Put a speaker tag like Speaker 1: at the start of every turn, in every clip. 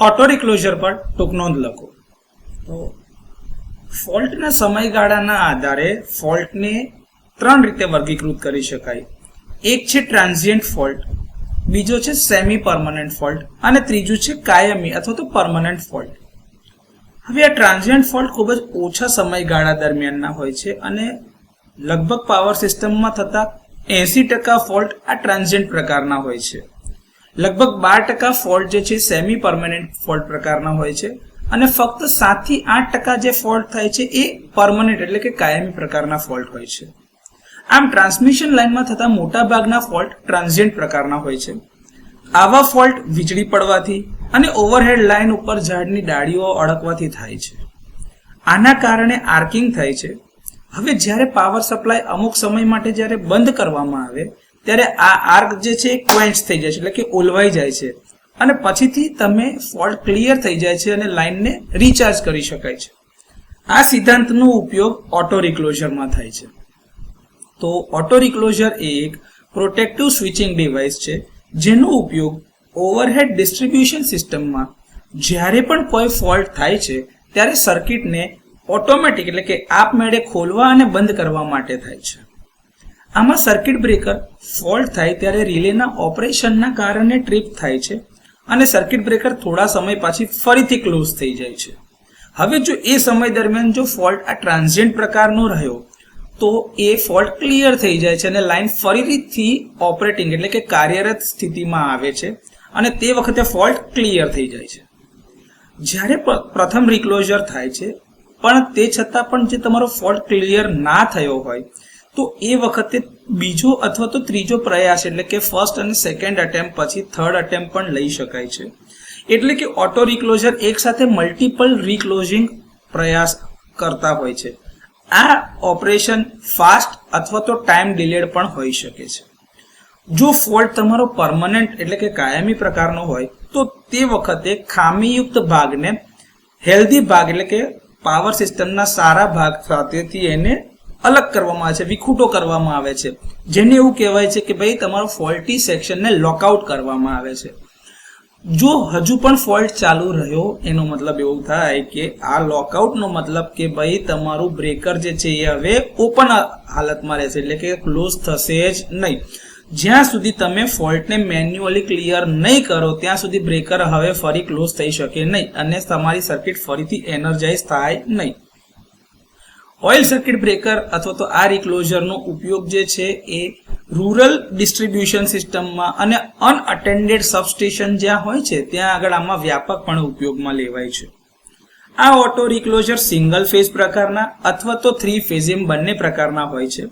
Speaker 1: Auto રિક્લોઝર પર ટૂંક નોંધ લખો. તો ફોલ્ટના સમયગાળાના આધારે ફોલ્ટને ત્રણ રીતે વર્ગીકૃત કરી શકાય. એક છે ટ્રાન્ઝિયન્ટ ફોલ્ટ, બીજો છે સેમી પરમનન્ટ ફોલ્ટ અને ત્રીજું છે કાયમી અથવા તો પરમનન્ટ ફોલ્ટ. હવે આ ટ્રાન્ઝિયન્ટ ફોલ્ટ ખૂબ જ ઓછા સમયગાળા દરમિયાનના હોય છે અને લગભગ પાવર સિસ્ટમમાં થતા 80% ફોલ્ટ આ ટ્રાન્ઝિયન્ટ પ્રકારના હોય છે. લગભગ 12% ફોલ્ટ જે છે સેમી પરમનન્ટ ફોલ્ટ પ્રકારના હોય છે અને ફક્ત 7 થી 8% જે ફોલ્ટ થાય છે એ પરમનન્ટ એટલે કે કાયમી પ્રકારના ફોલ્ટ હોય છે. આમ ટ્રાન્સમિશન લાઇનમાં થતા મોટા ભાગના ફોલ્ટ ટ્રાન્ઝિયન્ટ પ્રકારના હોય છે. આવા ફોલ્ટ વીજળી પડવાથી અને ઓવરહેડ લાઇન ઉપર ઝાડની ડાળીઓ અડકવાથી થાય છે. આના કારણે આર્કિંગ થાય છે. હવે જ્યારે પાવર સપ્લાય અમુક સમય માટે જ્યારે બંધ કરવામાં આવે ત્યારે આ આર્ક જે છે ક્વેન્ચ થઈ જાય છે એટલે કે ઓલવાઈ જાય છે અને પછીથી તમે ફોલ્ટ ક્લિયર થઈ જાય છે અને લાઇનને રિચાર્જ કરી શકાય છે. આ સિદ્ધાંતનો ઉપયોગ ઓટો રિક્લોઝરમાં થાય છે. તો ઓટો રિક્લોઝર એ એક પ્રોટેક્ટિવ સ્વિચિંગ ડિવાઇસ છે જેનો ઉપયોગ ઓવરહેડ ડિસ્ટ્રીબ્યુશન સિસ્ટમમાં જ્યારે પણ કોઈ ફોલ્ટ થાય છે ત્યારે સર્કિટને ઓટોમેટિક એટલે કે આપમેળે ખોલવા અને બંધ કરવા માટે થાય છે. આમાં સર્કિટ બ્રેકર ફોલ્ટ થાય ત્યારે રિલેના ઓપરેશનના કારણે ટ્રિપ થાય છે અને સર્કિટ બ્રેકર થોડા સમય પછી ફરીથી ક્લોઝ થઈ જાય છે. હવે જો એ સમય દરમિયાન જો ફોલ્ટ આ ટ્રાન્ઝિયન્ટ પ્રકારનો રહ્યો તો એ ફોલ્ટ ક્લિયર થઈ જાય છે અને લાઇન ફરીથી ઓપરેટિંગ એટલે કે કાર્યરત સ્થિતિમાં આવે છે અને તે વખતે ફોલ્ટ ક્લિયર થઈ જાય છે. જ્યારે પ્રથમ રિક્લોઝર થાય છે પણ તે છતાં પણ જે તમારો ફોલ્ટ ક્લિયર ના થયો હોય તો એ વખતે બીજો અથવા તો ત્રીજો પ્રયાસ એટલે કે ફર્સ્ટ અને સેકન્ડ અટેમ્પ પછી થર્ડ અટેમ્પ પણ લઈ શકાય છે. એટલે કે ઓટો રિક્લોઝર એક સાથે મલ્ટિપલ રિક્લોઝિંગ પ્રયાસ કરતા હોય છે. આ ઓપરેશન ફાસ્ટ અથવા તો ટાઈમ ડિલેડ પણ હોઈ શકે છે. જો ફોલ્ટ તમારો પરમનન્ટ એટલે કે કાયમી પ્રકારનો હોય તો તે વખતે ખામીયુક્ત ભાગને હેલ્ધી ભાગ એટલે કે પાવર સિસ્ટમના સારા ભાગ સાથેથી એને અલગ કરવામાં આવે છે, વિખૂટો કરવામાં આવે છે, જેને એવું કહેવાય છે કે ભાઈ તમારો ફોલ્ટી સેક્શનને લોકઆઉટ કરવામાં આવે છે. જો હજુ પણ ફોલ્ટ ચાલુ રહ્યો એનો મતલબ એવું થાય કે આ લોકઆઉટનો મતલબ કે ભાઈ તમારું બ્રેકર જે છે એ હવે ઓપન હાલતમાં રહેશે એટલે કે ક્લોઝ થશે જ નહીં. જ્યાં સુધી તમે ફોલ્ટને મેન્યુઅલી ક્લિયર નહીં કરો ત્યાં સુધી બ્રેકર હવે ફરી ક્લોઝ થઈ શકે નહીં અને તમારી સર્કિટ ફરીથી એનર્જાઇઝ થાય નહીં. ઓઇલ સર્કિટ બ્રેકર અથવા તો આ રિક્લોઝરનો ઉપયોગ જે છે એ રૂરલ ડિસ્ટ્રીબ્યુશન સિસ્ટમમાં અને અનઅટેન્ડેડ સબસ્ટેશન જ્યાં હોય છે ત્યાં આગળ આમાં વ્યાપકપણે ઉપયોગમાં લેવાય છે. આ ઓટો રિક્લોઝર સિંગલ ફેઝ પ્રકારના અથવા તો 3 ફેઝ એમ બંને પ્રકારના હોય છે.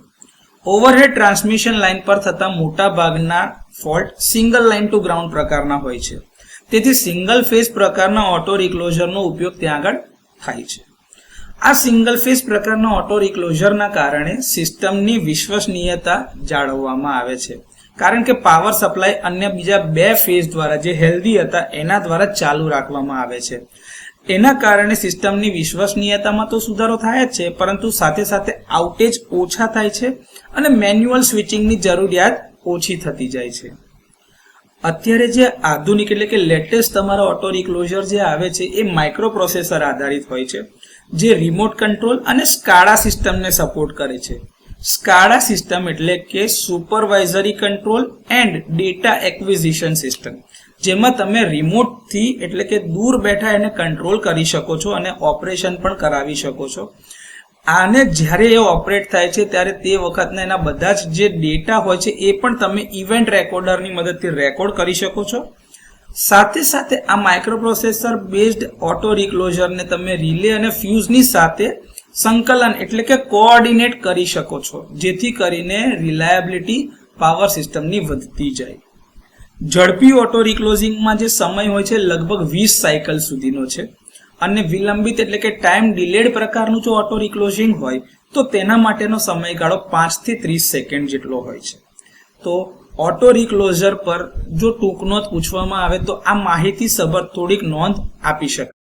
Speaker 1: ઓવરહેડ ટ્રાન્સમિશન લાઇન પર થતા મોટા ભાગના fault single line to ground પ્રકારના હોય છે. તેથી સિંગલ ફેઝ પ્રકારના ઓટો રિક્લોઝરનો ઉપયોગ ત્યાં આગળ થાય છે. આ સિંગલ ફેઝ પ્રકારના ઓટો રિક્લોઝરના કારણે સિસ્ટમની વિશ્વસનીયતા જાળવવામાં આવે છે. કારણ કે પાવર સપ્લાય અન્ય બીજા 2 ફેઝ દ્વારા જે હેલ્ધી હતા એના દ્વારા ચાલુ રાખવામાં આવે છે. એના કારણે સિસ્ટમની વિશ્વસનીયતામાં તો સુધારો થાય જ છે પરંતુ સાથે સાથે આઉટેજ ઓછા થાય છે અને મેન્યુઅલ સ્વિચિંગની જરૂરિયાત ઓછી થતી જાય છે. અત્યારે જે આધુનિક એટલે કે લેટેસ્ટ તમારા ઓટો રિક્લોઝર જે આવે છે એ માઇક્રો પ્રોસેસર આધારિત હોય છે જે રિમોટ કંટ્રોલ અને સ્કાડા સિસ્ટમને સપોર્ટ કરે છે. સ્કાડા સિસ્ટમ એટલે કે supervisory control and data acquisition system, જેમાં તમે રિમોટથી એટલે કે દૂર બેઠા એને કંટ્રોલ કરી શકો છો અને ઓપરેશન પણ કરાવી શકો છો. આને જ્યારે એ ઓપરેટ થાય છે ત્યારે તે વખતના એના બધા જ જે ડેટા હોય છે એ પણ તમે ઇવેન્ટ રેકોર્ડરની મદદથી રેકોર્ડ કરી શકો છો. સાથે સાથે આ માઇક્રોપ્રોસેસર બેઝડ ઓટો રિક્લોઝરને તમે રિલે અને ફ્યુઝની સાથે સંકલન એટલે કે કોઓર્ડિનેટ કરી શકો છો જેથી કરીને રિલાયબિલિટી પાવર સિસ્ટમની વધતી જાય. ઝડપી ઓટો રિક્લોઝિંગમાં જે સમય હોય છે લગભગ 20 સાયકલ સુધીનો છે અને વિલંબિત એટલે કે ટાઈમ ડિલેડ પ્રકારનું જો ઓટો રિક્લોઝિંગ હોય તો તેના માટેનો સમયગાળો 5 થી 30 સેકન્ડ જેટલો હોય છે. તો ઓટો રિક્લોઝર પર જો ટૂંક નોંધ પૂછવામાં આવે તો આ માહિતી સભર થોડીક નોંધ આપી શકાય.